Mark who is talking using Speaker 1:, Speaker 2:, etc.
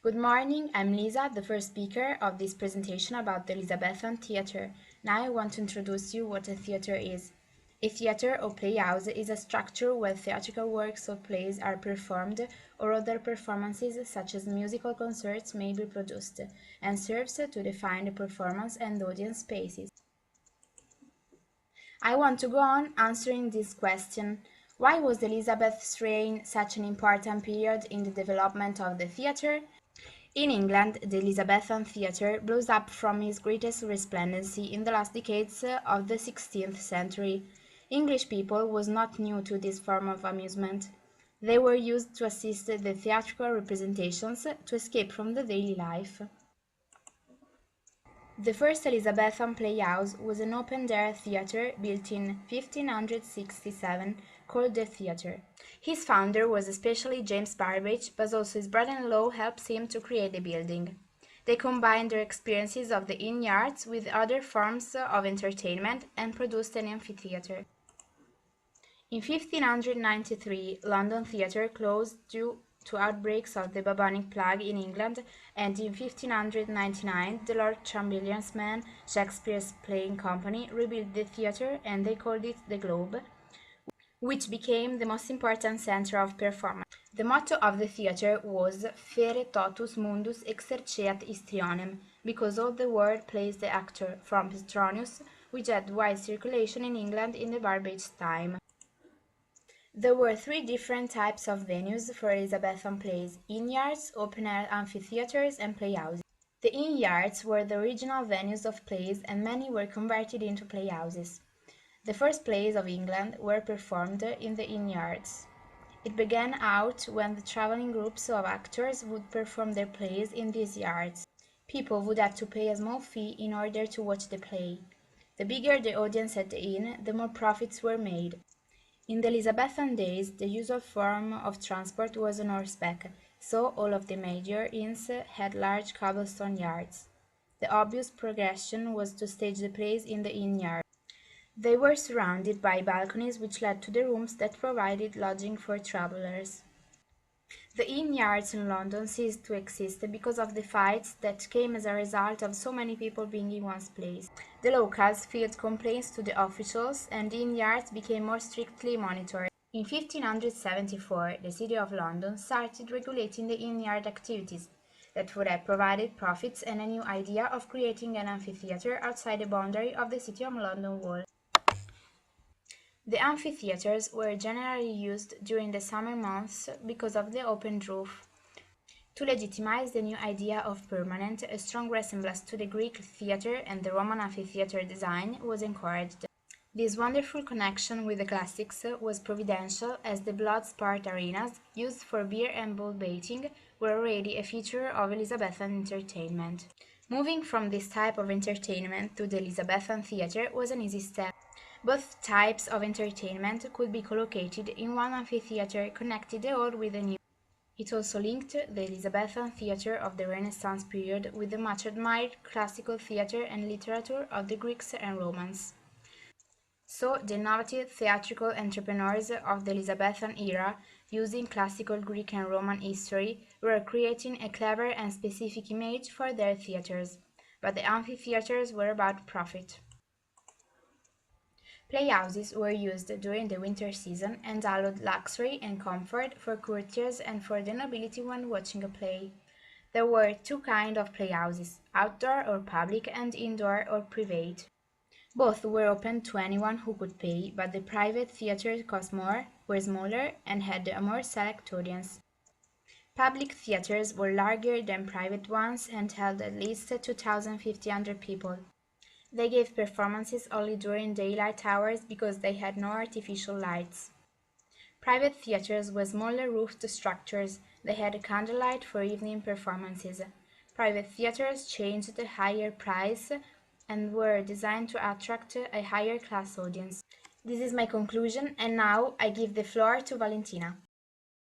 Speaker 1: Good morning, I'm Lisa, the first speaker of this presentation about the Elizabethan theatre. Now I want to introduce you what a theatre is. A theatre or playhouse is a structure where theatrical works or plays are performed or other performances such as musical concerts may be produced, and serves to define the performance and audience spaces. I want to go on answering this question. Why was Elizabeth's reign such an important period in the development of the theatre? In England, the Elizabethan theatre blows up from its greatest resplendency in the last decades of the 16th century. English people was not new to this form of amusement. They were used to assist the theatrical representations to escape from the daily life. The first Elizabethan playhouse was an open-air theatre built in 1567 called the Thatre. His founder was especially James Burbage, but also his brother-in-law helped him to create the building. They combined their experiences of the inn yards with other forms of entertainment and produced an amphitheatre. In 1593, London Theatre closed due to outbreaks of the bubonic plague in England, and in 1599 the Lord Chamberlain's men, Shakespeare's playing company, rebuilt the theatre and they called it the Globe, which became the most important center of performance. The motto of the theatre was Fere totus mundus exerceat histrionem, because all the world plays the actor, from Petronius, which had wide circulation in England in the Burbage time. There were three different types of venues for Elizabethan plays: inn-yards, open-air amphitheatres, and playhouses. The inn-yards were the original venues of plays, and many were converted into playhouses. The first plays of England were performed in the inn-yards. It began out when the traveling groups of actors would perform their plays in these yards. People would have to pay a small fee in order to watch the play. The bigger the audience at the inn, the more profits were made. In the Elizabethan days, the usual form of transport was on horseback, so all of the major inns had large cobblestone yards. The obvious progression was to stage the plays in the inn yard. They were surrounded by balconies which led to the rooms that provided lodging for travellers. The inn yards in London ceased to exist because of the fights that came as a result of so many people being in one place. The locals filed complaints to the officials, and the inn yards became more strictly monitored. In 1574, the City of London started regulating the inn yard activities that would have provided profits and a new idea of creating an amphitheatre outside the boundary of the City of London wall. The amphitheatres were generally used during the summer months because of the open roof. To legitimize the new idea of permanent, a strong resemblance to the Greek theatre and the Roman amphitheatre design was encouraged. This wonderful connection with the classics was providential, as the blood sport arenas, used for beer and bull baiting, were already a feature of Elizabethan entertainment. Moving from this type of entertainment to the Elizabethan theatre was an easy step. Both types of entertainment could be collocated in one amphitheatre, connected the old with the new. It also linked the Elizabethan theatre of the Renaissance period with the much admired classical theatre and literature of the Greeks and Romans. So, the innovative theatrical entrepreneurs of the Elizabethan era, using classical Greek and Roman history, were creating a clever and specific image for their theatres. But the amphitheatres were about profit. Playhouses were used during the winter season and allowed luxury and comfort for courtiers and for the nobility when watching a play. There were two kinds of playhouses: outdoor or public, and indoor or private. Both were open to anyone who could pay, but the private theatres cost more, were smaller, and had a more select audience. Public theatres were larger than private ones and held at least 2,500 people. They gave performances only during daylight hours because they had no artificial lights. Private theatres were smaller roofed structures. They had candlelight for evening performances. Private theatres charged a higher price and were designed to attract a higher class audience. This is my conclusion, and now I give the floor to Valentina.